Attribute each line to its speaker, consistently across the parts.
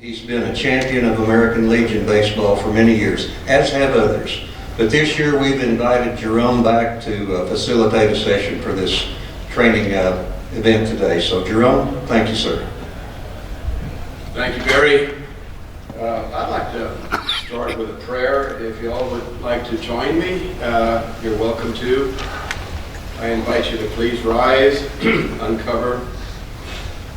Speaker 1: He's been a champion of American Legion baseball for many years, as have others. But this year we've invited Jerome back to facilitate a session for this training event today. So Jerome, thank you, sir.
Speaker 2: Thank you, Barry. I'd like to start with a prayer. If you all would like to join me, you're welcome to. I invite you to please rise, uncover.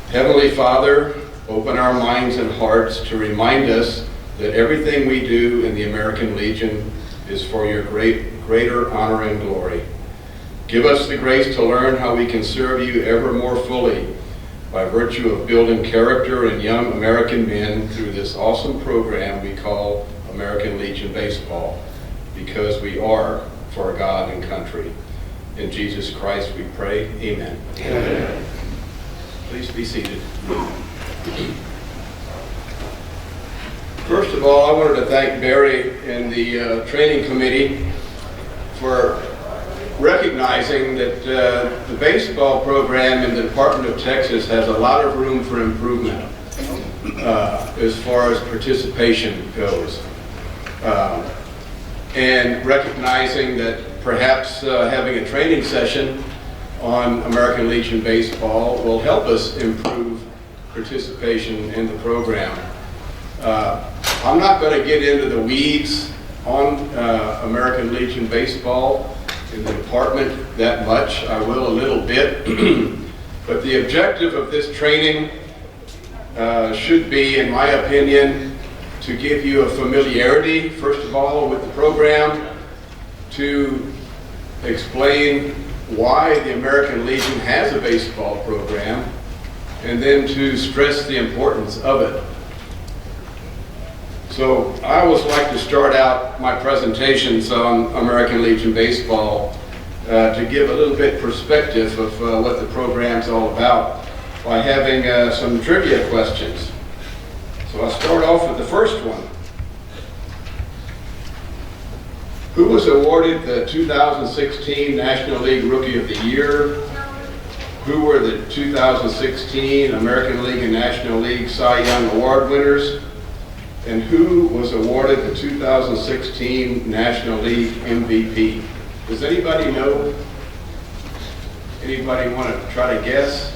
Speaker 2: Heavenly Father, open our minds and hearts to remind us that everything we do in the American Legion is for your greater honor and glory. Give us the grace to learn how we can serve you ever more fully by virtue of building character in young American men through this awesome program we call American Legion Baseball, because we are for God and country. In Jesus Christ we pray, amen. Amen. Please be seated. First of all, I wanted to thank Barry and the training committee for recognizing that the baseball program in the Department of Texas has a lot of room for improvement as far as participation goes. And recognizing that perhaps having a training session on American Legion Baseball will help us improve participation in the program. I'm not going to get into the weeds on American Legion Baseball in the department that much. I will a little bit. But the objective of this training should be, in my opinion, to give you a familiarity, first of all, with the program, to explain why the American Legion has a baseball program, and then to stress the importance of it. So I always like to start out my presentations on American Legion Baseball to give a little bit perspective of what the program's all about by having some trivia questions. So I'll start off with the first one. Who was awarded the 2016 National League Rookie of the Year? Who were the 2016 American League and National League Cy Young Award winners? And who was awarded the 2016 National League MVP? Does anybody know? Anybody want to try to guess?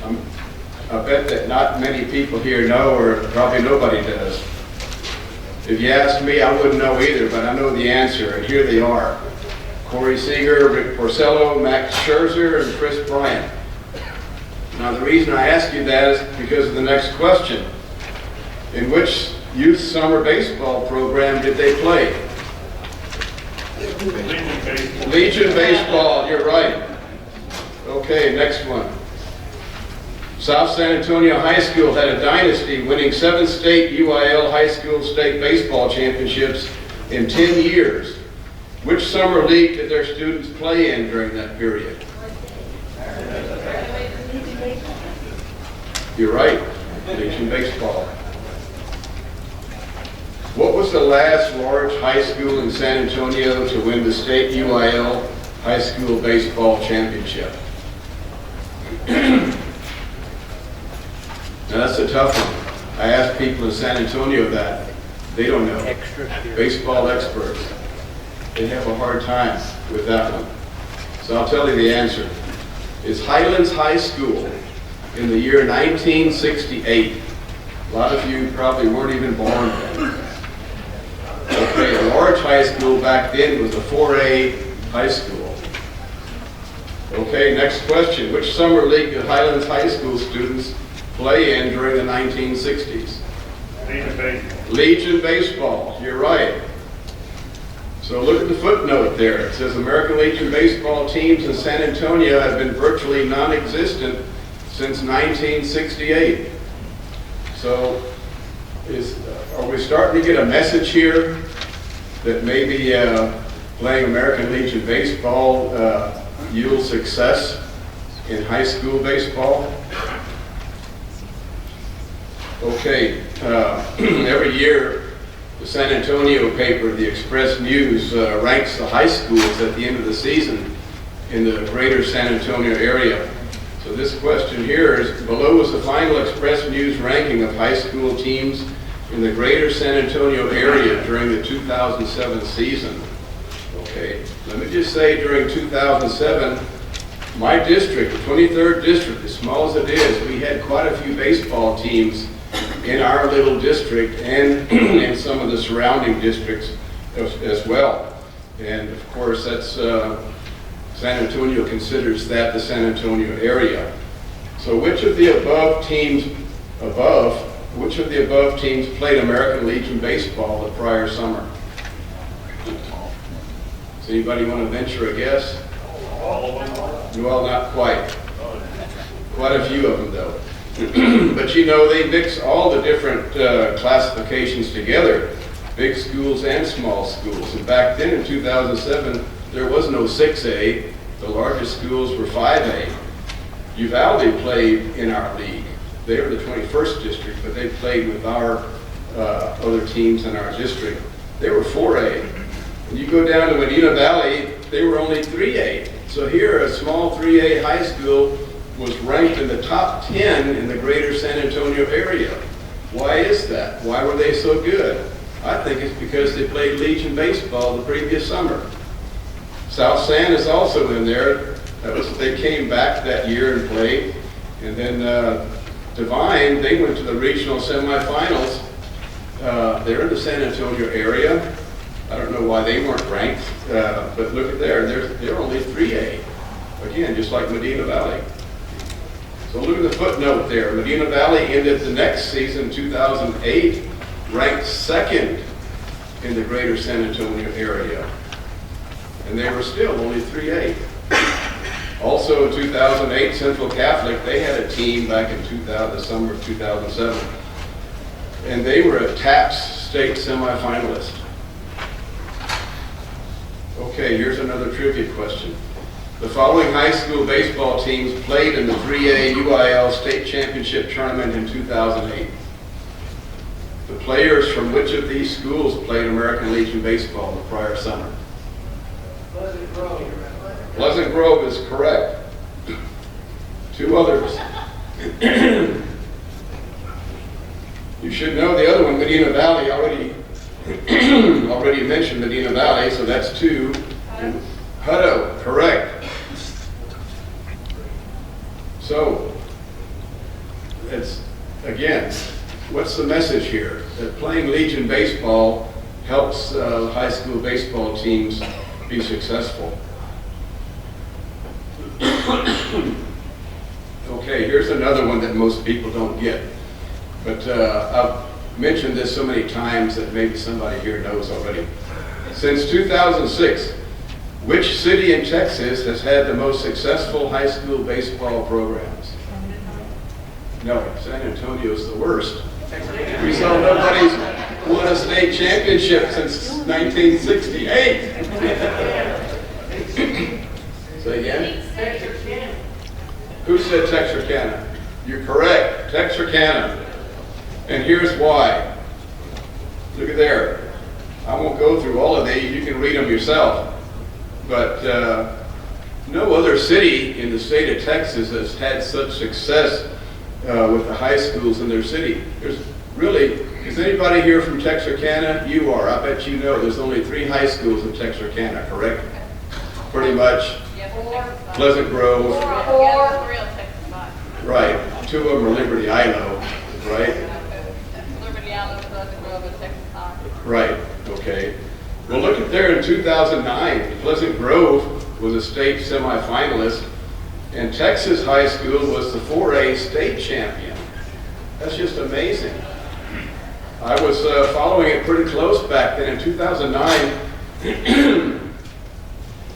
Speaker 2: I bet that not many people here know, or probably nobody does. If you ask me, I wouldn't know either, but I know the answer, and here they are. Corey Seager, Rick Porcello, Max Scherzer, and Chris Bryant. Now the reason I ask you that is because of the next question. In which youth summer baseball program did they play?
Speaker 3: Legion Baseball.
Speaker 2: Legion Baseball, you're right. Okay, next one. South San Antonio High School had a dynasty, winning 7 state UIL high school state baseball championships in 10 years. Which summer league did their students play in during that period? You're right, Legion Baseball. What was the last large high school in San Antonio to win the state UIL high school baseball championship? Now that's a tough one. I asked people in San Antonio that. They don't know. Baseball experts. They have a hard time with that one. So I'll tell you the answer. It's Highlands High School in the year 1968. A lot of you probably weren't even born then. Okay, a large high school back then was a 4A high school. Okay, next question. Which summer league did Highlands High School students play in during the 1960s?
Speaker 3: Legion Baseball.
Speaker 2: Legion Baseball, you're right. So look at the footnote there. It says American Legion Baseball teams in San Antonio have been virtually non-existent since 1968. So are we starting to get a message here that maybe playing American Legion Baseball yields success in high school baseball? Okay, every year the San Antonio paper, the Express News, ranks the high schools at the end of the season in the greater San Antonio area. So this question here is, below is the final Express News ranking of high school teams in the greater San Antonio area during the 2007 season. Okay, let me just say during 2007, my district, the 23rd district, as small as it is, we had quite a few baseball teams in our little district and in some of the surrounding districts as well. And of course, that's San Antonio considers that the San Antonio area. So which of the above teams played American Legion baseball the prior summer? Does anybody want to venture a guess?
Speaker 3: All of them.
Speaker 2: Well, not quite. Quite a few of them, though. But you know, they mix all the different classifications together, big schools and small schools. And back then in 2007, there was no 6A. The largest schools were 5A. Uvalde played in our league. They were the 21st district, but they played with our other teams in our district. They were 4A. And you go down to Medina Valley, they were only 3A. So here, a small 3A high school was ranked in the top 10 in the greater San Antonio area. Why is that? Why were they so good? I think it's because they played Legion baseball the previous summer. South San is also in there. They came back that year and played. And then Divine, they went to the regional semifinals. They're in the San Antonio area. I don't know why they weren't ranked, but look at there, they're only 3A. Again, just like Medina Valley. So look at the footnote there. Medina Valley ended the next season, 2008, ranked second in the greater San Antonio area. And they were still only 3A. Also in 2008, Central Catholic, they had a team back in the summer of 2007. And they were a TAPS state semifinalist. Okay, here's another trivia question. The following high school baseball teams played in the 3A UIL state championship tournament in 2008. The players from which of these schools played American Legion baseball the prior summer?
Speaker 4: Pleasant Grove.
Speaker 2: Pleasant Grove is correct. Two others. You should know the other one, Medina Valley, already mentioned Medina Valley, so that's two. And Hutto, correct. So, it's, again, what's the message here? That playing Legion baseball helps high school baseball teams be successful. Okay, here's another one that most people don't get. But I've mentioned this so many times that maybe somebody here knows already. Since 2006, which city in Texas has had the most successful high school baseball programs? No, San Antonio's the worst. We saw nobody's won a state championship since 1968. Say again? Who said Texarkana? You're correct, Texarkana. And here's why. Look at there. I won't go through all of these, you can read them yourself. But no other city in the state of Texas has had such success with the high schools in their city. There's really, is anybody here from Texarkana? You are, I bet you know there's only 3 high schools in Texarkana, correct? Pretty much. Pleasant Grove. Right, 2 of them are Liberty Ilo, right? Right, okay. Well, look at there in 2009, Pleasant Grove was a state semifinalist, and Texas High School was the 4A state champion. That's just amazing. I was following it pretty close back then. In 2009,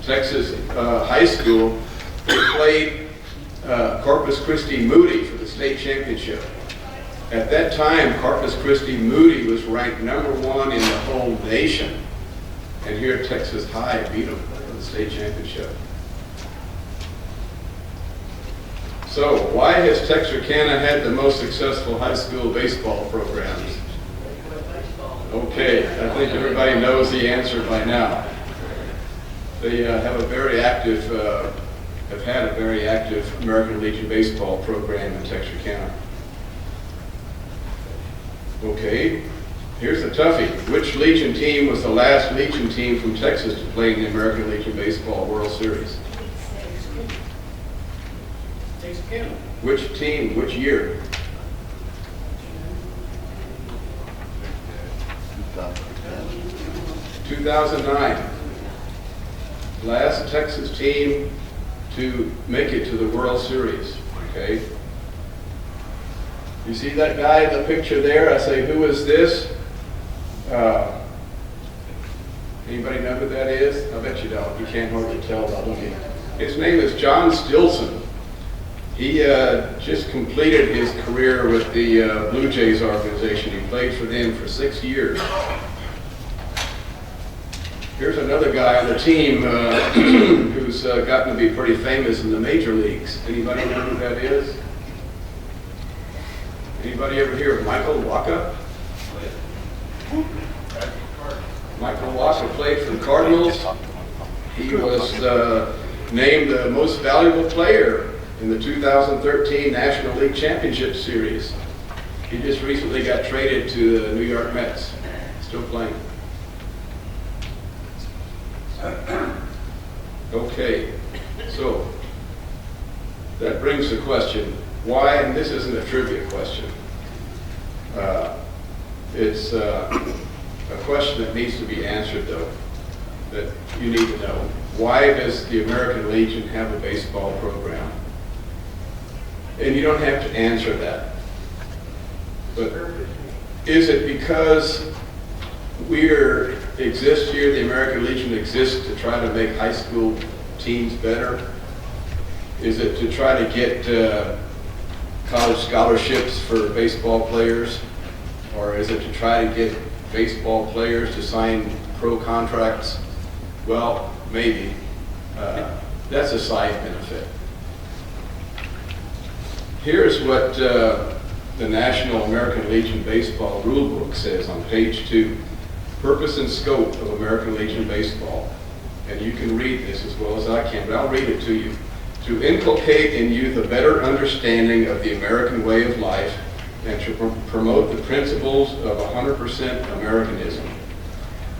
Speaker 2: Texas High School played Corpus Christi Moody for the state championship. At that time, Corpus Christi Moody was ranked #1 in the whole nation. And here Texas High beat them for the state championship. So why has Texarkana had the most successful high school baseball programs? Okay, I think everybody knows the answer by now. They have a very active have had a very active American Legion baseball program in Texarkana. Okay, here's the toughie. Which Legion team was the last Legion team from Texas to play in the American Legion Baseball World Series?
Speaker 4: Texarkana.
Speaker 2: Which team, which year? 2009. Last Texas team to make it to the World Series, okay? You see that guy in the picture there? I say, who is this? Anybody know who that is? I bet you don't. You can't hardly tell by looking. His name is John Stilson. He just completed his career with the Blue Jays organization. He played for them for 6 years. Here's another guy on the team who's gotten to be pretty famous in the major leagues. Anybody know who that is? Anybody ever hear of Michael Wacha? Michael Wacha played for the Cardinals. He was named the most valuable player in the 2013 National League Championship Series. He just recently got traded to the New York Mets. Still playing. Okay, so that brings the question, why, and this isn't a trivia question, it's a question that needs to be answered though, that you need to know. Why does the American Legion have a baseball program? And you don't have to answer that. But is it because we exist here, the American Legion exists to try to make high school teams better? Is it to try to get college scholarships for baseball players? Or is it to try to get baseball players to sign pro contracts? Well, maybe. That's a side benefit. Here's what the National American Legion Baseball Rulebook says on page 2. Purpose and scope of American Legion Baseball. And you can read this as well as I can, but I'll read it to you. To inculcate in youth a better understanding of the American way of life and to promote the principles of 100% Americanism.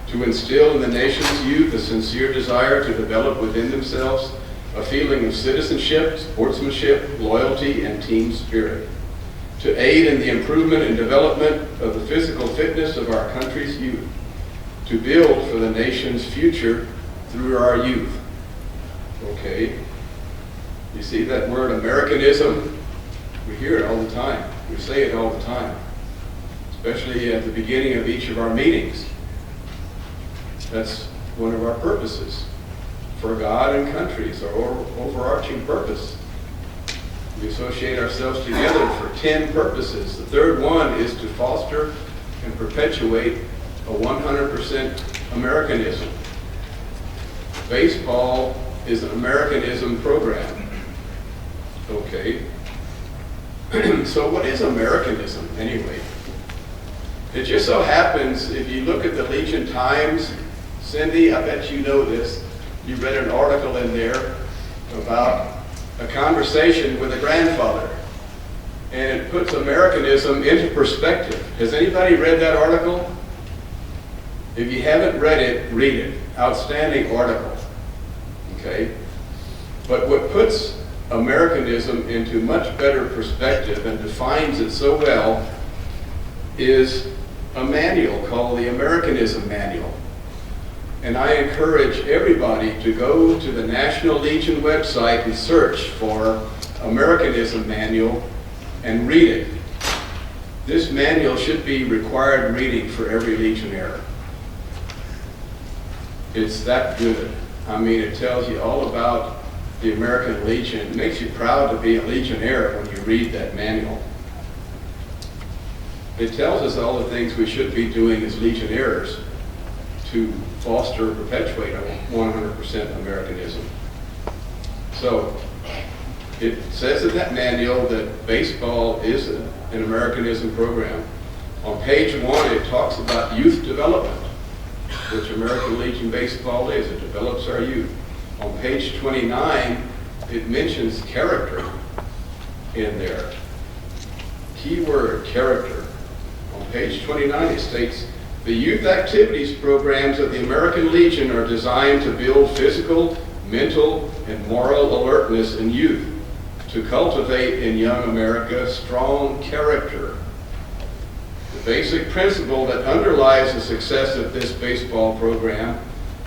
Speaker 2: To instill in the nation's youth a sincere desire to develop within themselves a feeling of citizenship, sportsmanship, loyalty, and team spirit. To aid in the improvement and development of the physical fitness of our country's youth. To build for the nation's future through our youth. Okay. You see that word Americanism? We hear it all the time. We say it all the time. Especially at the beginning of each of our meetings. That's one of our purposes. For God and country is our overarching purpose. We associate ourselves together for 10 purposes. The third one is to foster and perpetuate a 100% Americanism. Baseball is an Americanism program. Okay. So what is Americanism anyway? It just so happens, if you look at the Legion Times, Cindy, I bet you know this, you read an article in there about a conversation with a grandfather. And it puts Americanism into perspective. Has anybody read that article? If you haven't read it, read it. Outstanding article. Okay? But what puts Americanism into much better perspective and defines it so well is a manual called the Americanism Manual. And I encourage everybody to go to the National Legion website and search for Americanism Manual and read it. This manual should be required reading for every Legionnaire. It's that good. I mean, it tells you all about the American Legion. It makes you proud to be a Legionnaire when you read that manual. It tells us all the things we should be doing as Legionnaires to foster and perpetuate 100% Americanism. So, it says in that manual that baseball is an Americanism program. On page 1, it talks about youth development, which American Legion Baseball is. It develops our youth. On page 29, it mentions character in there. Keyword character. On page 29 it states, the youth activities programs of the American Legion are designed to build physical, mental, and moral alertness in youth, to cultivate in young America strong character. The basic principle that underlies the success of this baseball program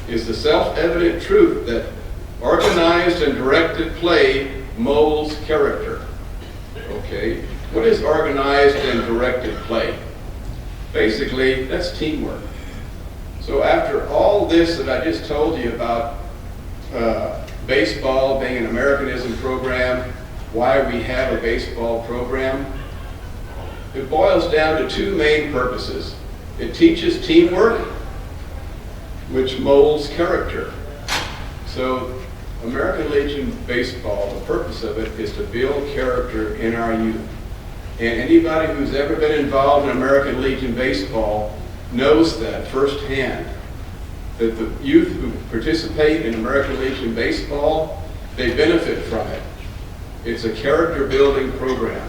Speaker 2: is the self-evident truth that organized and directed play molds character. Okay, what is organized and directed play? Basically, that's teamwork. So after all this that I just told you about baseball being an Americanism program, why we have a baseball program, it boils down to two main purposes. It teaches teamwork, which molds character. So American Legion Baseball, the purpose of it is to build character in our youth. And anybody who's ever been involved in American Legion Baseball knows that firsthand, that the youth who participate in American Legion Baseball, they benefit from it. It's a character building program.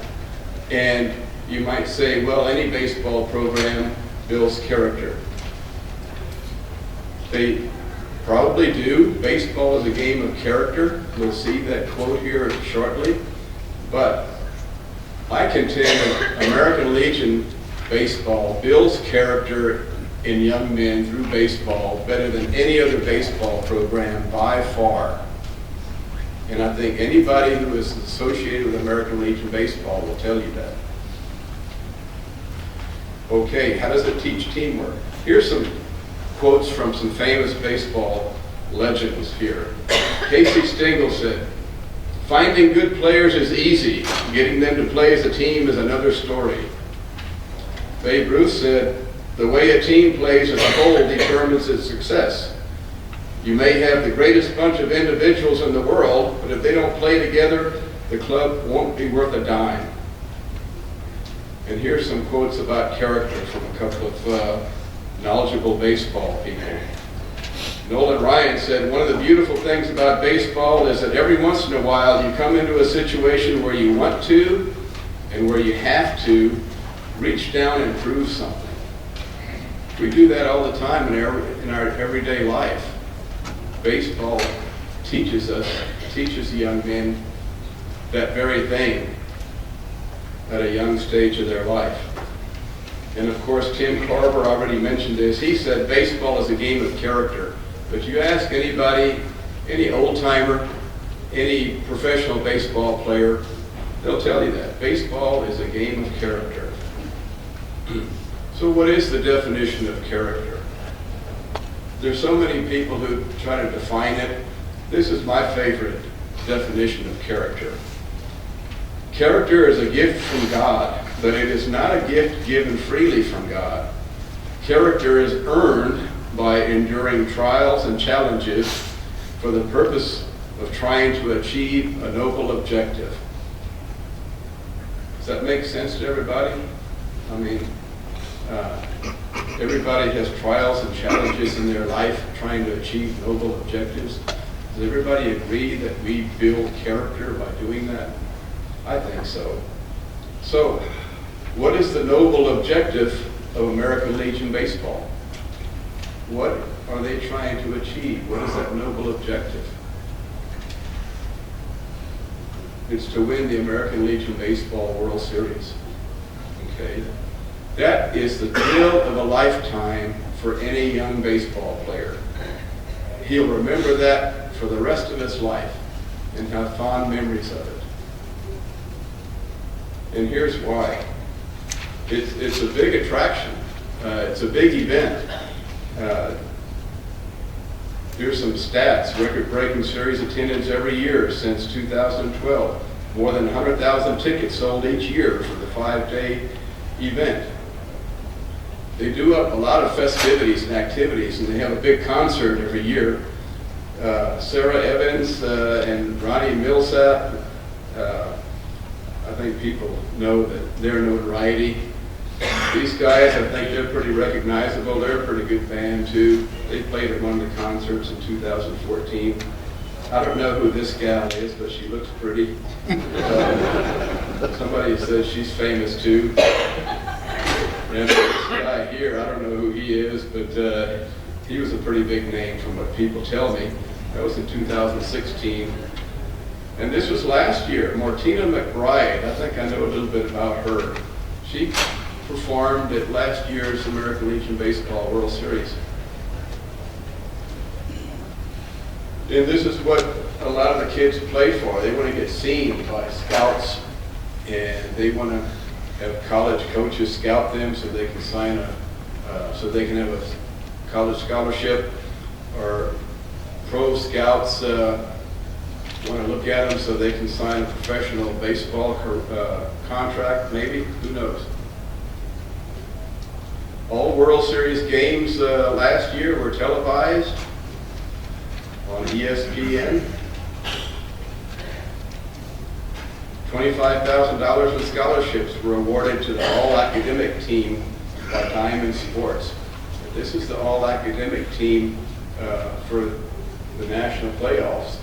Speaker 2: And you might say, well, any baseball program builds character. They probably do. Baseball is a game of character. We'll see that quote here shortly. But I contend that American Legion Baseball builds character in young men through baseball better than any other baseball program by far. And I think anybody who is associated with American Legion Baseball will tell you that. Okay, how does it teach teamwork? Here's some quotes from some famous baseball legends here. Casey Stengel said, "Finding good players is easy. Getting them to play as a team is another story." Babe Ruth said, "The way a team plays as a whole determines its success. You may have the greatest bunch of individuals in the world, but if they don't play together, the club won't be worth a dime." And here's some quotes about character from a couple of knowledgeable baseball people. Nolan Ryan said, "One of the beautiful things about baseball is that every once in a while you come into a situation where you want to and where you have to reach down and prove something." We do that all the time in our everyday life. Baseball teaches young men that very thing at a young stage of their life. And of course, Tim Carver already mentioned this. He said baseball is a game of character. But you ask anybody, any old-timer, any professional baseball player, they'll tell you that. Baseball is a game of character. So what is the definition of character? There's so many people who try to define it. This is my favorite definition of character. Character is a gift from God, but it is not a gift given freely from God. Character is earned by enduring trials and challenges for the purpose of trying to achieve a noble objective. Does that make sense to everybody? I mean, everybody has trials and challenges in their life trying to achieve noble objectives. Does everybody agree that we build character by doing that? I think so. So, what is the noble objective of American Legion Baseball? What are they trying to achieve? What is that noble objective? It's to win the American Legion Baseball World Series. Okay? That is the thrill of a lifetime for any young baseball player. He'll remember that for the rest of his life and have fond memories of it. And here's why. It's a big attraction. It's a big event. Here's some stats. Record-breaking series attendance every year since 2012. More than 100,000 tickets sold each year for the 5-day event. They do up a lot of festivities and activities, and they have a big concert every year. Sara and Ronnie Milsap, I think people know that their notoriety. These guys, I think they're pretty recognizable. They're a pretty good band too. They played at one of the concerts in 2014. I don't know who this gal is, but she looks pretty. Somebody says she's famous too. And this guy here, I don't know who he is, but he was a pretty big name from what people tell me. That was in 2016. And this was last year. Martina Mcbride, I think I know a little bit about her. She performed at last year's American Legion Baseball World Series. And this is what a lot of the kids play for. They want to get seen by scouts, and they want to have college coaches scout them so they can sign so they can have a college scholarship, or pro scouts want to look at them so they can sign a professional baseball contract, maybe, who knows. All World Series games last year were televised on ESPN. $25,000 in scholarships were awarded to the all-academic team by Time in Sports. This is the all-academic team for the national playoffs.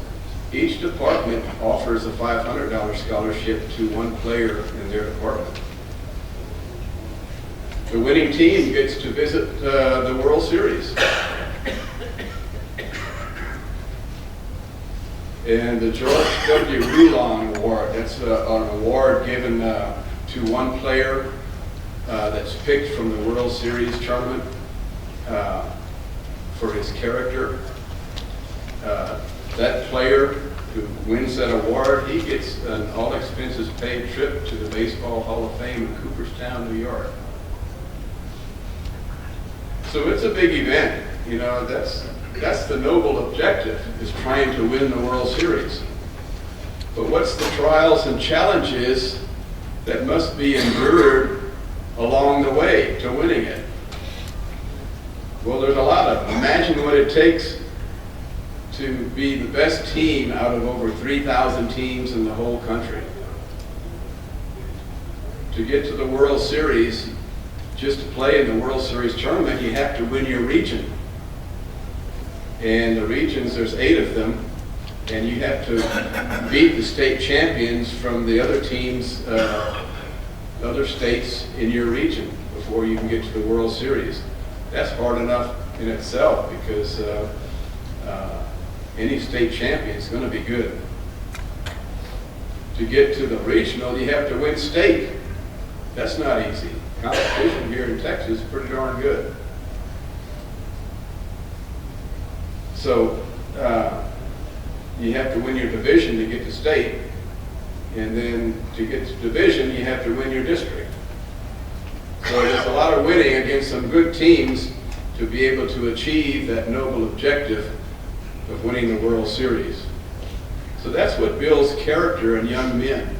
Speaker 2: Each department offers a $500 scholarship to one player in their department. The winning team gets to visit the World Series. And the George W. Rulon Award, that's an award given to one player that's picked from the World Series tournament for his character. That player who wins that award, he gets an all-expenses-paid trip to the Baseball Hall of Fame in Cooperstown, New York. So it's a big event. You know, that's the noble objective, is trying to win the World Series. But what's the trials and challenges that must be endured along the way to winning it? Well, there's a lot of them. Imagine what it takes to be the best team out of over 3,000 teams in the whole country. To get to the World Series, just to play in the World Series tournament, you have to win your region. And the regions, there's 8 of them, and you have to beat the state champions from the other teams, other states in your region before you can get to the World Series. That's hard enough in itself, because any state champion is going to be good. To get to the regional, you have to win state. That's not easy. Competition here in Texas is pretty darn good. So you have to win your division to get to state, and then to get to division, you have to win your district. So there's a lot of winning against some good teams to be able to achieve that noble objective of winning the World Series. So that's what builds character in young men,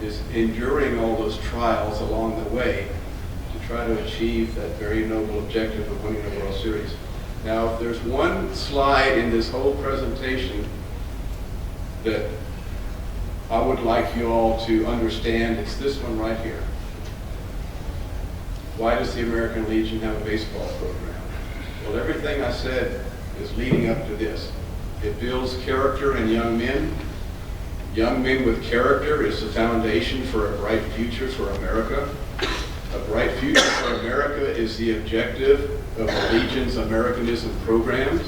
Speaker 2: is enduring all those trials along the way to try to achieve that very noble objective of winning the World Series. Now, if there's one slide in this whole presentation that I would like you all to understand, it's this one right here. Why does the American Legion have a baseball program? Well, everything I said is leading up to this. It builds character in young men. Young men with character is the foundation for a bright future for America. A bright future for America is the objective of the Legion's Americanism programs.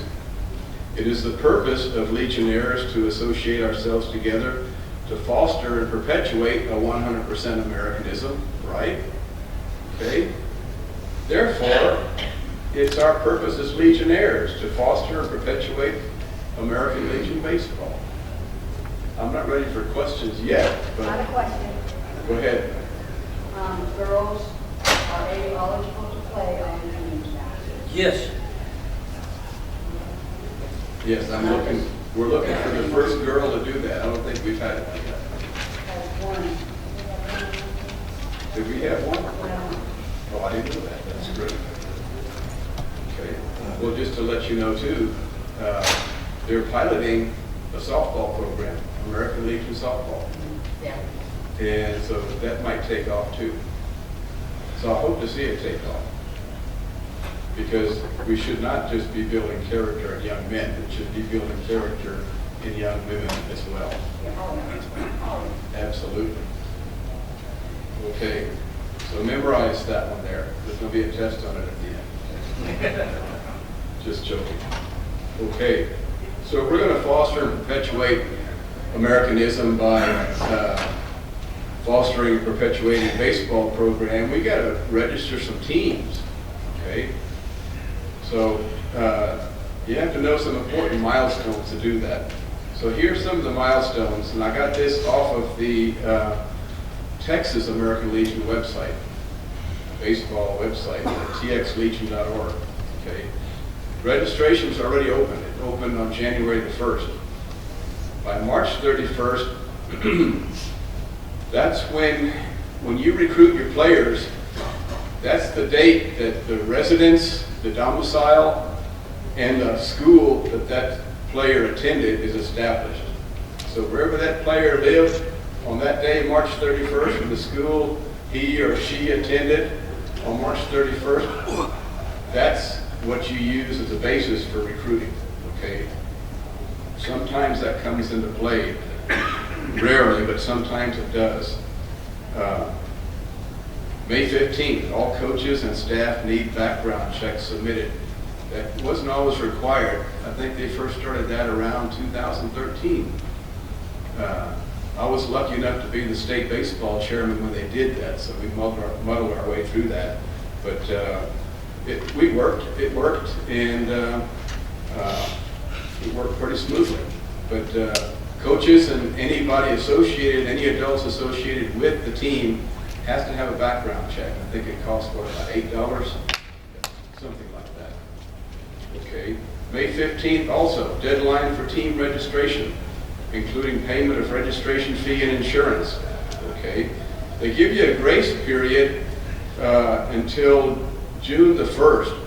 Speaker 2: It is the purpose of Legionnaires to associate ourselves together to foster and perpetuate a 100% Americanism, right? Okay? Therefore, it's our purpose as Legionnaires to foster and perpetuate American Legion baseball. I'm not ready for questions yet,
Speaker 5: I have a
Speaker 2: but
Speaker 5: question.
Speaker 2: go ahead.
Speaker 5: Girls, are they eligible to play on the teams now?
Speaker 6: Yes.
Speaker 2: Yes, we're looking for the first girl to do that. I don't think we've had it like that.
Speaker 5: Has one.
Speaker 2: Did we have one?
Speaker 5: Well,
Speaker 2: Oh, I didn't know that. That's great. Okay. Well, just to let you know too, they're piloting a softball program, American Legion softball.
Speaker 5: yeah.
Speaker 2: And so that might take off too. So I hope to see it take off. because we should not just be building character in young men, it should be building character in young women as well. Absolutely. Okay, so memorize that one there. There's going to be a test on it at the end. Just joking. Okay, so we're going to foster and perpetuate Americanism by fostering and perpetuating a baseball program. We got to register some teams. Okay, so you have to know some important milestones to do that. So here's some of the milestones, and I got this off of the Texas American Legion website, baseball website, txlegion.org. Okay, registration's already open. It opened on January the 1st. By March 31st, that's when you recruit your players. That's the date that the residence, the domicile, and the school that player attended is established. So wherever that player lived on that day, March 31st, and the school he or she attended on March 31st, that's what you use as a basis for recruiting, okay? Sometimes that comes into play, rarely, but sometimes it does. May 15th, all coaches and staff need background checks submitted. That wasn't always required. I think they first started that around 2013. I was lucky enough to be the state baseball chairman when they did that, so we muddled our way through that. But it worked, and it worked pretty smoothly. But coaches and anybody associated, any adults associated with the team has to have a background check. I think it costs, what, about $8? Something like that. Okay. May 15th also, deadline for team registration, including payment of registration fee and insurance. Okay. They give you a grace period until June the 1st.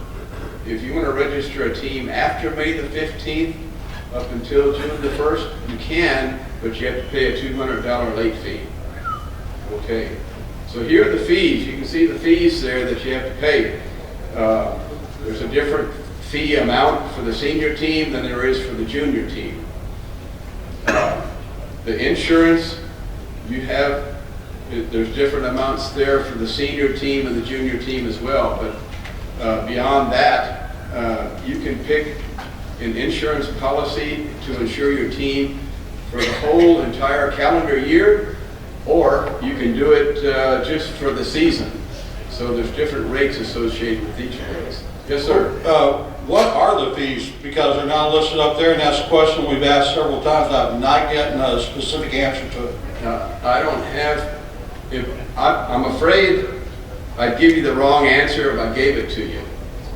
Speaker 2: If you want to register a team after May the 15th up until June the 1st, you can, but you have to pay a $200 late fee. Okay. So here are the fees. You can see the fees there that you have to pay. There's a different fee amount for the senior team than there is for the junior team. The insurance, there's different amounts there for the senior team and the junior team as well, but beyond that, you can pick an insurance policy to insure your team for the whole entire calendar year, or you can do it just for the season. So there's different rates associated with each of those. Yes, sir.
Speaker 3: What are the fees? Because they're not listed up there, and that's a question we've asked several times. I'm not getting a specific answer to it.
Speaker 2: I don't have, I'm afraid I'd give you the wrong answer if I gave it to you.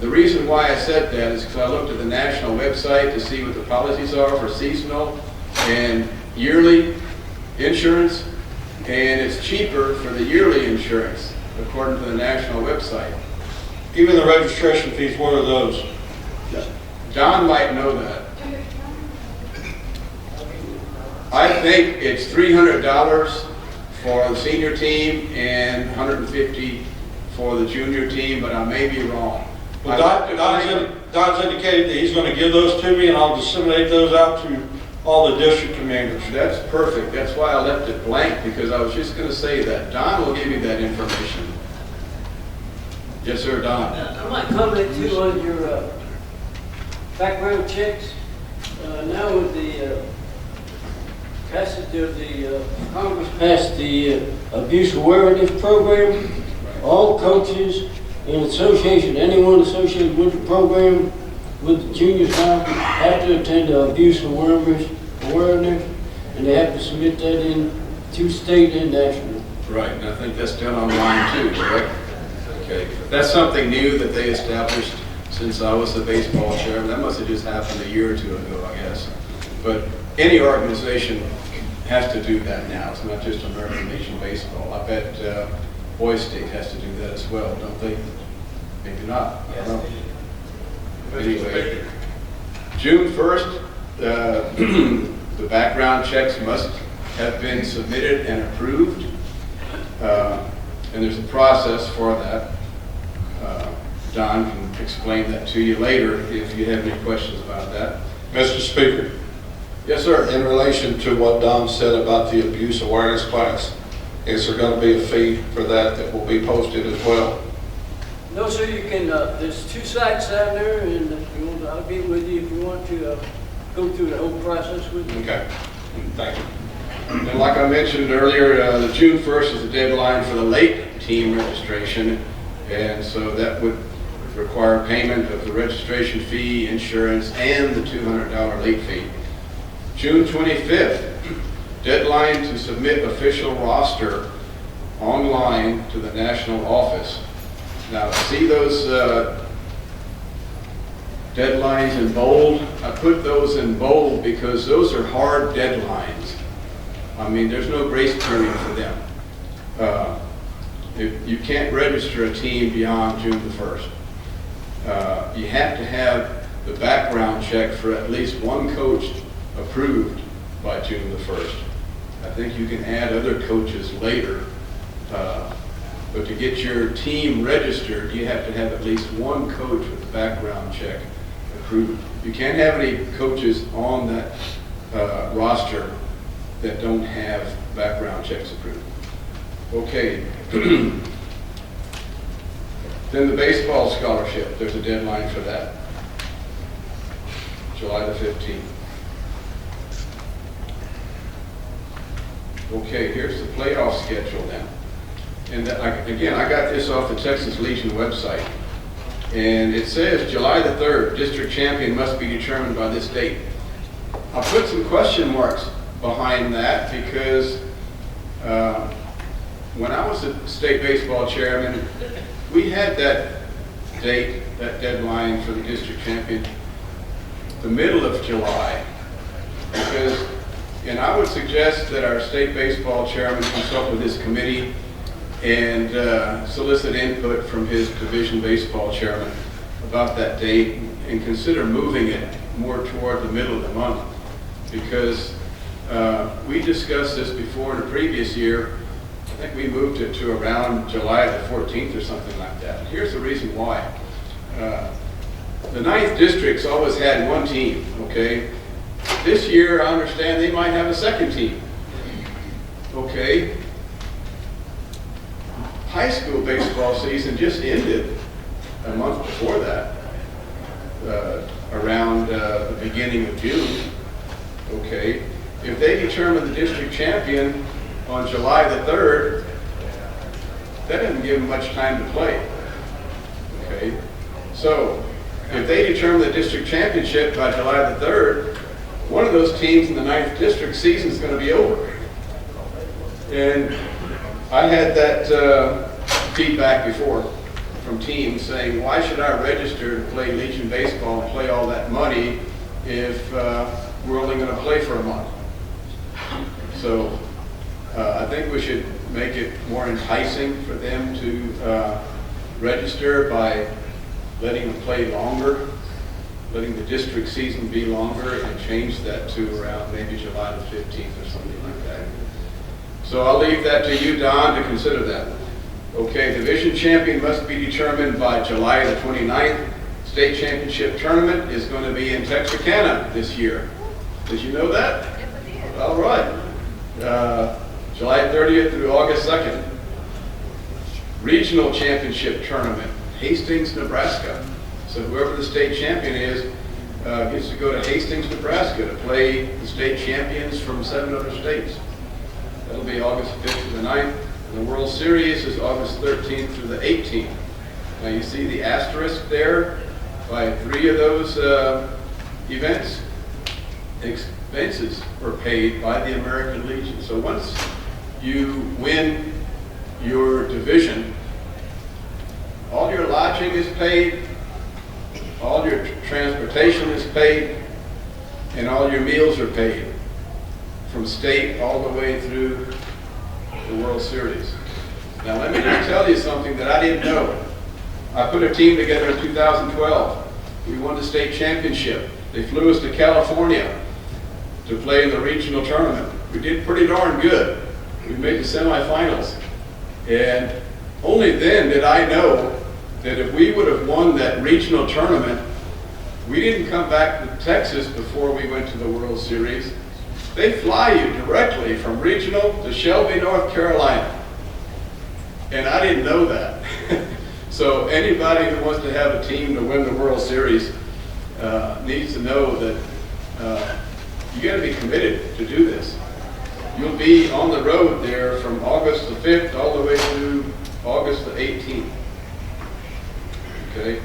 Speaker 2: The reason why I said that is because I looked at the national website to see what the policies are for seasonal and yearly insurance, and it's cheaper for the yearly insurance, according to the national website.
Speaker 3: Even the registration fees, what are those?
Speaker 2: Don might know that. I think it's $300 for the senior team and $150 for the junior team, but I may be wrong.
Speaker 3: Well, Don's indicated that he's going to give those to me, and I'll disseminate those out to all the district commanders.
Speaker 2: That's perfect. That's why I left it blank, because I was just going to say that. Don will give you that information. Yes, sir, Don.
Speaker 6: I might comment too on your background checks. Now with the passage of the Congress passed the abuse awareness program, all coaches in association, anyone associated with the program, with the juniors now, have to attend the abuse awareness, and they have to submit that in to state and national.
Speaker 2: Right, and I think that's done online too, correct? Okay, that's something new that they established since I was the baseball chairman. That must have just happened a year or two ago, I guess. But any organization has to do that now. It's not just Americanization baseball. I bet Boys State has to do that as well, don't they? Maybe not. I don't know. Anyway, June 1st, the background checks must have been submitted and approved. And there's a process for that. Don can explain that to you later if you have any questions about that.
Speaker 3: Mr. Speaker,
Speaker 2: Yes, sir.
Speaker 3: in relation to what Don said about the abuse awareness class, is there going to be a fee for that will be posted as well?
Speaker 6: No, sir, you can, there's 2 sites down there, and if you want, I'll get with you if you want to go through the whole process with you.
Speaker 3: Okay, thank you.
Speaker 2: And like I mentioned earlier, the June 1st is the deadline for the late team registration, and so that would require payment of the registration fee, insurance, and the $200 late fee. June 25th, deadline to submit official roster online to the national office. Now, see those deadlines in bold? I put those in bold because those are hard deadlines. I mean, there's no grace period for them. You can't register a team beyond June the 1st. You have to have the background check for at least one coach approved by June the 1st. I think you can add other coaches later, but to get your team registered, you have to have at least one coach with the background check approved. You can't have any coaches on that roster that don't have background checks approved. Okay. Then the baseball scholarship, there's a deadline for that. July the 15th. Okay, here's the playoff schedule now. And again, I got this off the Texas Legion website. And it says July the 3rd, district champion must be determined by this date. I'll put some question marks behind that because when I was a state baseball chairman, we had that date, that deadline for the district champion, the middle of July. And I would suggest that our state baseball chairman consult with his committee and solicit input from his division baseball chairman about that date and consider moving it more toward the middle of the month. Because we discussed this before in a previous year. I think we moved it to around July the 14th or something like that. Here's the reason why. The 9th district's always had one team, okay? This year, I understand they might have a second team, okay? High school baseball season just ended a month before that, around the beginning of June, okay? If they determine the district champion on July the 3rd, that doesn't give them much time to play, okay? So, if they determine the district championship by July the 3rd, one of those teams in the 9th district season is going to be over. And I had that feedback before from teams saying, why should I register to play Legion baseball and play all that money if we're only going to play for a month? So I think we should make it more enticing for them to register by letting them play longer, letting the district season be longer, and change that to around maybe July the 15th or something like that. So I'll leave that to you, Don, to consider that. Okay, division champion must be determined by July the 29th. State championship tournament is going to be in Texarkana this year. Did you know that?
Speaker 5: Yes, I did.
Speaker 2: All right. July 30th through August 2nd. Regional championship tournament, Hastings, Nebraska. So whoever the state champion is gets to go to Hastings, Nebraska to play the state champions from 7 other states. That'll be August 5th to the 9th. And the World Series is August 13th through the 18th. Now you see the asterisk there by 3 of those events. Expenses were paid by the American Legion. So once you win your division, all your lodging is paid, all your transportation is paid, and all your meals are paid, from state all the way through the World Series. Now let me just tell you something that I didn't know. I put a team together in 2012. We won the state championship. They flew us to California to play in the regional tournament. We did pretty darn good. We made the semifinals. And only then did I know that if we would have won that regional tournament, we didn't come back to Texas before we went to the World Series. They fly you directly from regional to Shelby, North Carolina. And I didn't know that. So anybody who wants to have a team to win the World Series needs to know that you got to be committed to do this. You'll be on the road there from August the 5th all the way through August the 18th. Okay.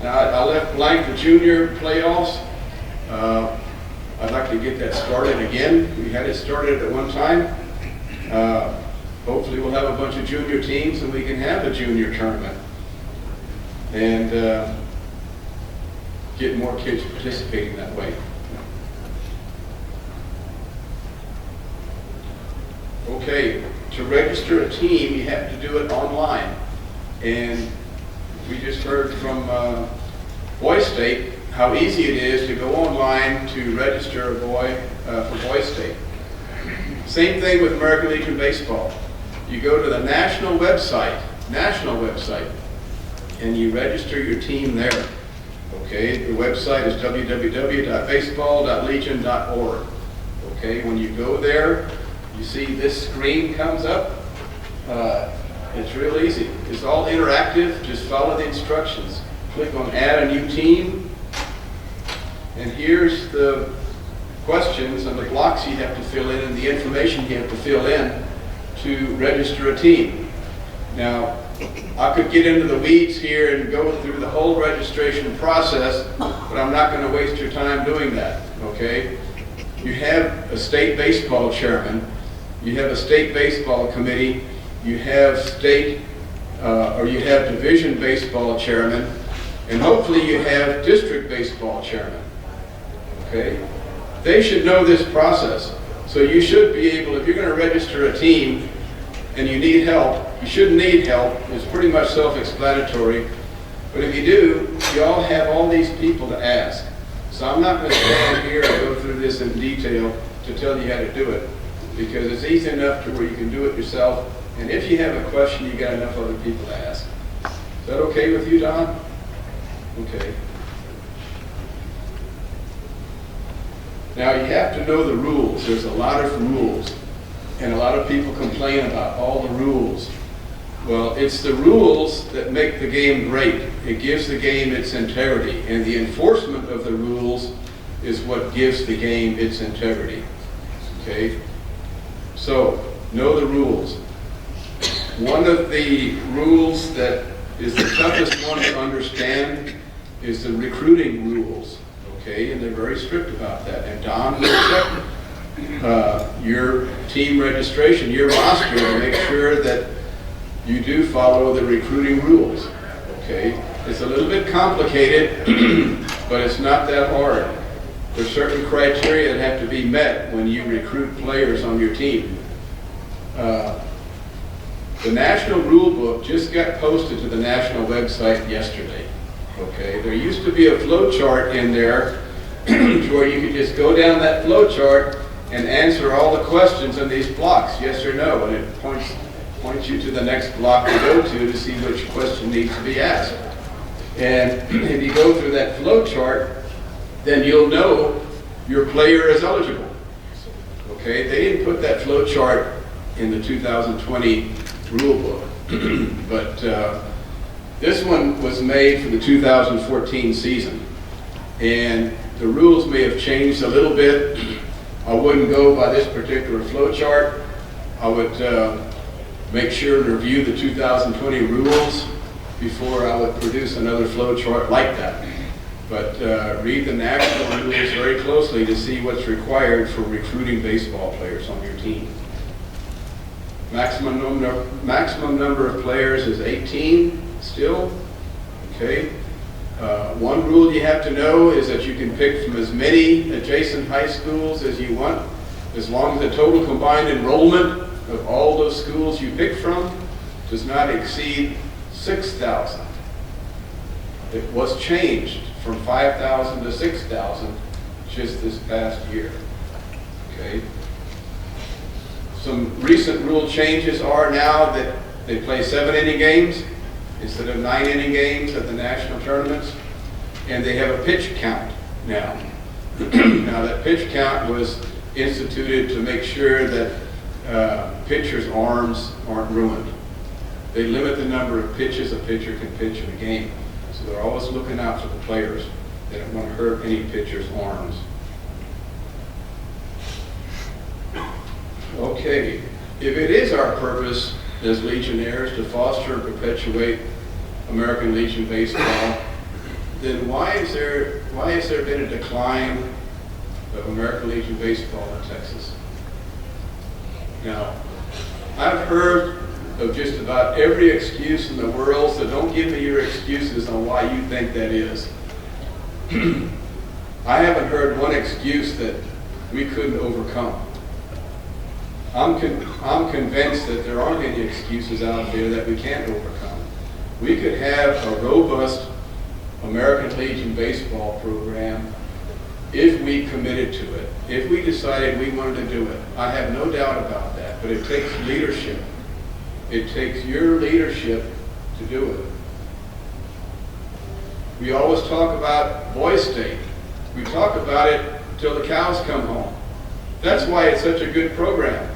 Speaker 2: Now I left blank the junior playoffs. I'd like to get that started again. We had it started at one time. Hopefully we'll have a bunch of junior teams and we can have a junior tournament and get more kids participating that way. Okay, to register a team, you have to do it online. And we just heard from Boys State how easy it is to go online to register a boy for Boys State. Same thing with American Legion Baseball. You go to the national website, and you register your team there. Okay, the website is www.baseball.legion.org. Okay, when you go there, you see this screen comes up. It's real easy. It's all interactive. Just follow the instructions. Click on Add a New Team. And here's the questions and the blocks you have to fill in and the information you have to fill in to register a team. Now, I could get into the weeds here and go through the whole registration process, but I'm not going to waste your time doing that, okay? You have a state baseball chairman, you have a state baseball committee, you have you have division baseball chairman, and hopefully you have district baseball chairman, okay? They should know this process. So you should be able, if you're going to register a team and you need help, you shouldn't need help. It's pretty much self-explanatory. But if you do, you all have all these people to ask. So I'm not going to stand here and go through this in detail to tell you how to do it, because it's easy enough to where you can do it yourself. And if you have a question, you got enough other people to ask. Is that okay with you, Don? Okay. Now you have to know the rules. There's a lot of rules, and a lot of people complain about all the rules. Well, it's the rules that make the game great. It gives the game its integrity, and the enforcement of the rules is what gives the game its integrity. Okay? So, know the rules. One of the rules that is the toughest one to understand is the recruiting rules. Okay, and they're very strict about that. And Don will check your team registration, your roster, to make sure that you do follow the recruiting rules. Okay, it's a little bit complicated, but it's not that hard. There's certain criteria that have to be met when you recruit players on your team. The National Rulebook just got posted to the national website yesterday. Okay, there used to be a flow chart in there where you could just go down that flow chart and answer all the questions in these blocks, yes or no, and it points you to the next block to go to see which question needs to be asked. And if you go through that flow chart, then you'll know your player is eligible. Okay, they didn't put that flow chart in the 2020 rule book, but this one was made for the 2014 season, and the rules may have changed a little bit. I wouldn't go by this particular flow chart. I would make sure to review the 2020 rules before I would produce another flow chart like that. But read the national rules very closely to see what's required for recruiting baseball players on your team. Maximum number of players is 18 still. Okay. One rule you have to know is that you can pick from as many adjacent high schools as you want, as long as the total combined enrollment of all those schools you pick from does not exceed 6,000. It was changed from 5,000 to 6,000 just this past year. Okay. Some recent rule changes are now that they play 7-inning games instead of 9-inning games at the national tournaments, and they have a pitch count now. Now that pitch count was instituted to make sure that pitchers' arms aren't ruined. They limit the number of pitches a pitcher can pitch in a game, so they're always looking out for the players. They don't want to hurt any pitcher's arms. Okay, if it is our purpose as Legionnaires to foster and perpetuate American Legion baseball, then why has there been a decline of American Legion baseball in Texas? Now, I've heard of just about every excuse in the world, so don't give me your excuses on why you think that is. I haven't heard one excuse that we couldn't overcome. I'm convinced that there aren't any excuses out there that we can't overcome. We could have a robust American Legion baseball program if we committed to it, if we decided we wanted to do it. I have no doubt about that, but it takes leadership. It takes your leadership to do it. We always talk about Boys State. We talk about it till the cows come home. That's why it's such a good program.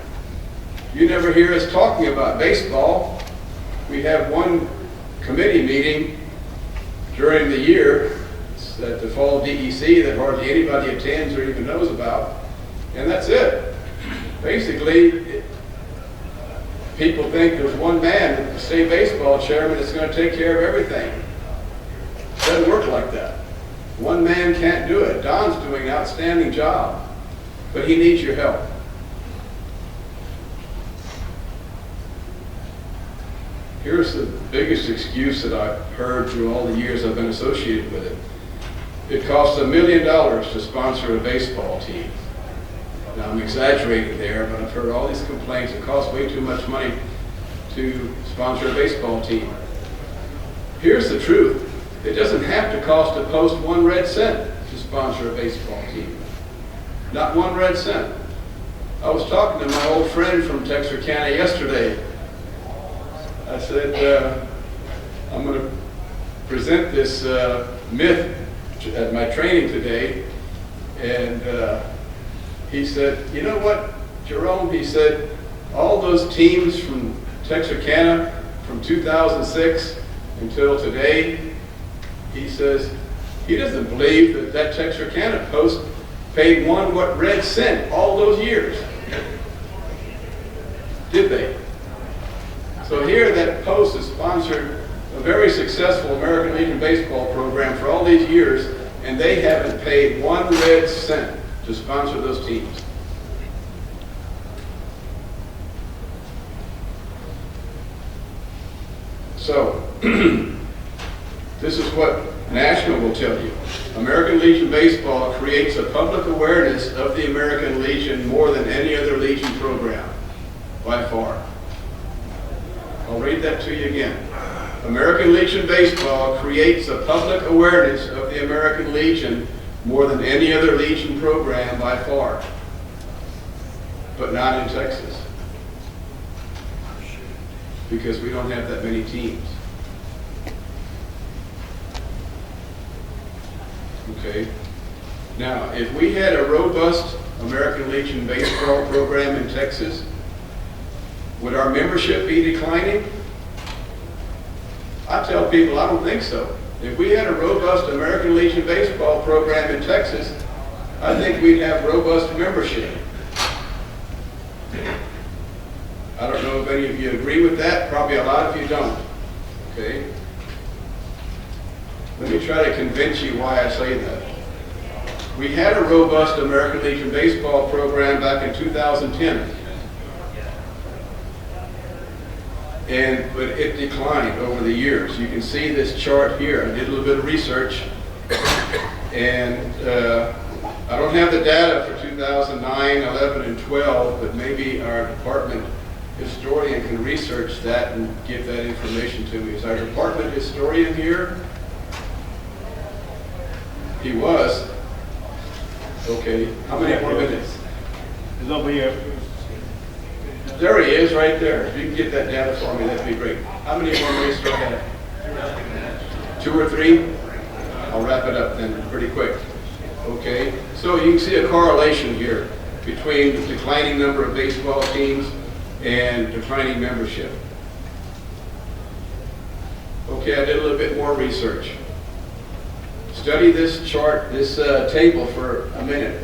Speaker 2: You never hear us talking about baseball. We have one committee meeting during the year at the fall DEC that hardly anybody attends or even knows about, and that's it. Basically, people think there's one man, the state baseball chairman, that's going to take care of everything. It doesn't work like that. One man can't do it. Don's doing an outstanding job, but he needs your help. Here's the biggest excuse that I've heard through all the years I've been associated with it. It costs $1 million to sponsor a baseball team. Now I'm exaggerating there, but I've heard all these complaints. It costs way too much money to sponsor a baseball team. Here's the truth. It doesn't have to cost a post 1 red cent to sponsor a baseball team. Not 1 red cent. I was talking to my old friend from Texarkana yesterday. I said, I'm going to present this myth at my training today, and he said, you know what, Jerome, he said, all those teams from Texarkana from 2006 until today, he says, he doesn't believe that that Texarkana post paid 1 red cent all those years. Did they? So here that post has sponsored a very successful American Legion baseball program for all these years, and they haven't paid 1 red cent to sponsor those teams. So, this is what National will tell you. American Legion baseball creates a public awareness of the American Legion more than any other Legion program, by far. I'll read that to you again. American Legion baseball creates a public awareness of the American Legion more than any other Legion program by far, but not in Texas, because we don't have that many teams. Okay. Now, if we had a robust American Legion baseball program in Texas, would our membership be declining? I tell people I don't think so. If we had a robust American Legion baseball program in Texas, I think we'd have robust membership. I don't know if any of you agree with that. Probably a lot of you don't. Okay? Let me try to convince you why I say that. We had a robust American Legion baseball program back in 2010. But it declined over the years. You can see this chart here. I did a little bit of research, and I don't have the data for 2009, 11, and 12, but maybe our department historian can research that and give that information to me. Is our department historian here? He was. Okay. How many more minutes?
Speaker 7: He's over here.
Speaker 2: There he is, right there. If you can get that data for me, that'd be great. How many more minutes do I have? 2 or 3? I'll wrap it up then pretty quick. Okay, so you can see a correlation here between the declining number of baseball teams and declining membership. Okay, I did a little bit more research. Study this chart, this table for a minute.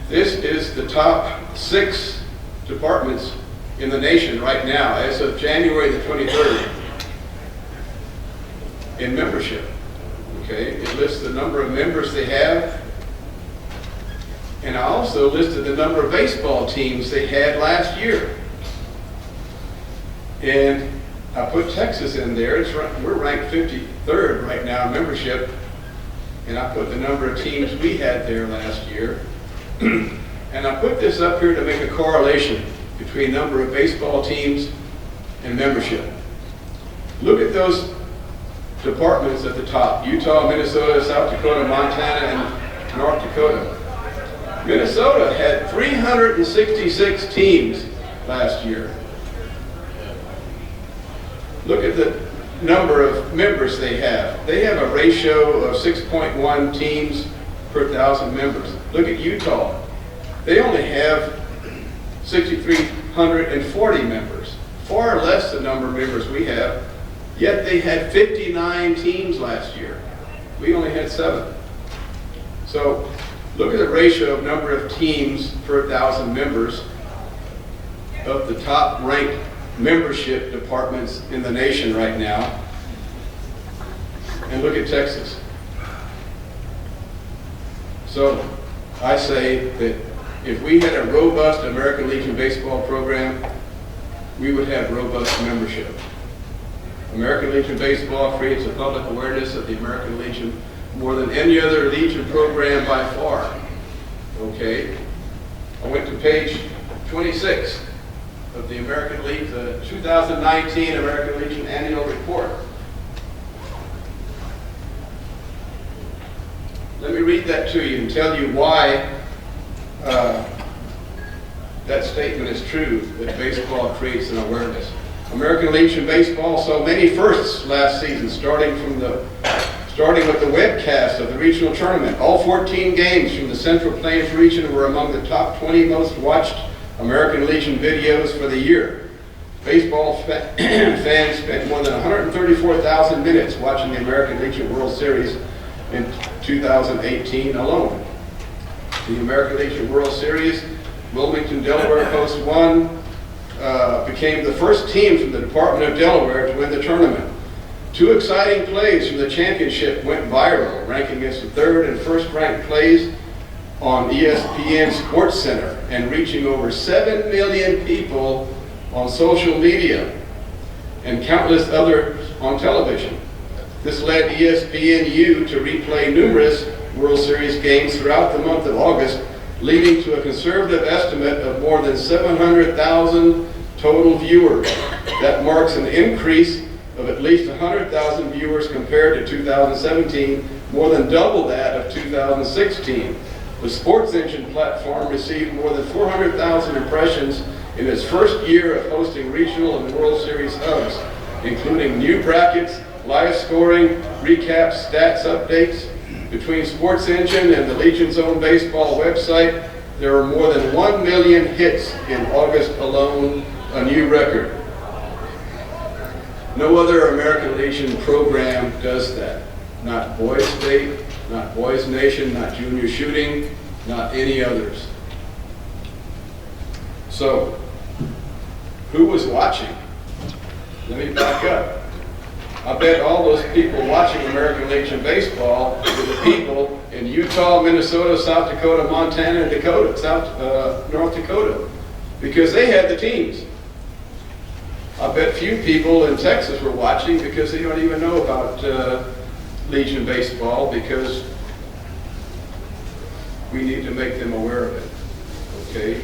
Speaker 2: This is the top 6 departments in the nation right now, as of January the 23rd, in membership. Okay, it lists the number of members they have, and I also listed the number of baseball teams they had last year. And I put Texas in there. We're ranked 53rd right now in membership, and I put the number of teams we had there last year. And I put this up here to make a correlation between number of baseball teams and membership. Look at those departments at the top: Utah, Minnesota, South Dakota, Montana, and North Dakota. Minnesota had 366 teams last year. Look at the number of members they have. They have a ratio of 6.1 teams per 1,000 members. Look at Utah. They only have 6,340 members, far less the number of members we have, yet they had 59 teams last year. We only had 7. So look at the ratio of number of teams per 1,000 members of the top ranked membership departments in the nation right now, and look at Texas. So I say that if we had a robust American Legion baseball program, we would have robust membership. American Legion baseball creates a public awareness of the American Legion more than any other Legion program by far. Okay, I went to page 26 of the American Legion, the 2019 American Legion Annual Report. Let me read that to you and tell you why that statement is true, that baseball creates an awareness. American Legion baseball saw many firsts last season, starting with the webcast of the regional tournament. All 14 games from the Central Plains region were among the top 20 most watched American Legion videos for the year. Baseball fans spent more than 134,000 minutes watching the American Legion World Series in 2018 alone. The American Legion World Series, Wilmington, Delaware Post 1, became the first team from the Department of Delaware to win the tournament. 2 exciting plays from the championship went viral, ranking as the 3rd and 1st ranked plays on ESPN Sports Center and reaching over 7 million people on social media and countless others on television. This led ESPNU to replay numerous World Series games throughout the month of August, leading to a conservative estimate of more than 700,000 total viewers. That marks an increase of at least 100,000 viewers compared to 2017, more than double that of 2016. The Sports Engine platform received more than 400,000 impressions in its first year of hosting regional and World Series hubs, including new brackets, live scoring, recaps, stats updates. Between Sports Engine and the Legion's own baseball website, there were more than 1 million hits in August alone, a new record. No other American Legion program does that. Not Boys State, not Boys Nation, not Junior Shooting, not any others. So, who was watching? Let me back up. I bet all those people watching American Legion baseball were the people in Utah, Minnesota, South Dakota, Montana, and North Dakota, because they had the teams. I bet few people in Texas were watching because they don't even know about Legion baseball, because we need to make them aware of it. Okay?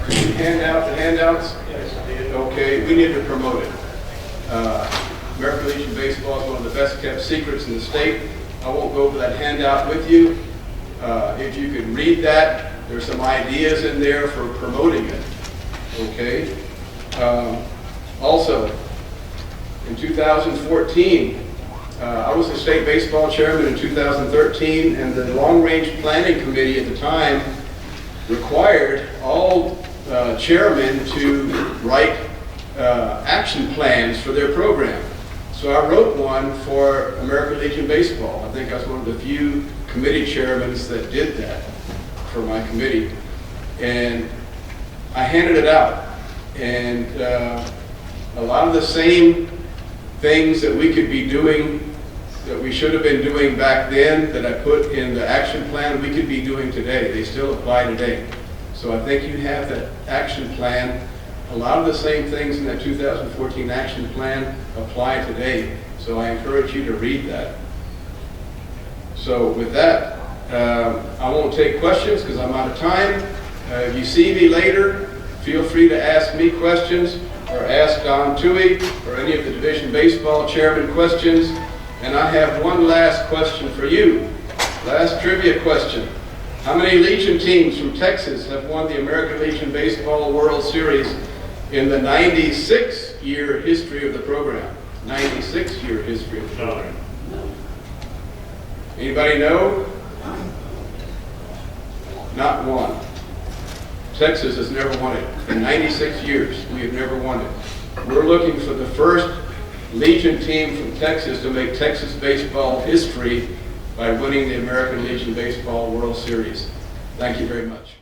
Speaker 2: Did you hand out the handouts?
Speaker 4: Yes, I did.
Speaker 2: Okay, we need to promote it. American Legion baseball is one of the best kept secrets in the state. I won't go over that handout with you. If you can read that, there's some ideas in there for promoting it. Okay? Also, in 2014, I was the state baseball chairman in 2013, and the long-range planning committee at the time required all chairmen to write action plans for their program. So I wrote one for American Legion Baseball. I think I was one of the few committee chairmen that did that for my committee. And I handed it out. And a lot of the same things that we could be doing, that we should have been doing back then, that I put in the action plan, we could be doing today. They still apply today. So I think you have that action plan. A lot of the same things in that 2014 action plan apply today. So I encourage you to read that. So with that, I won't take questions because I'm out of time. If you see me later, feel free to ask me questions or ask Don Toohey or any of the Division Baseball Chairman questions. And I have one last question for you. Last trivia question. How many Legion teams from Texas have won the American Legion Baseball World Series in the 96-year history of the program? 96-year history of the program. Anybody know? Not one. Texas has never won it. In 96 years, we have never won it. We're looking for the first Legion team from Texas to make Texas baseball history by winning the American Legion Baseball World Series. Thank you very much.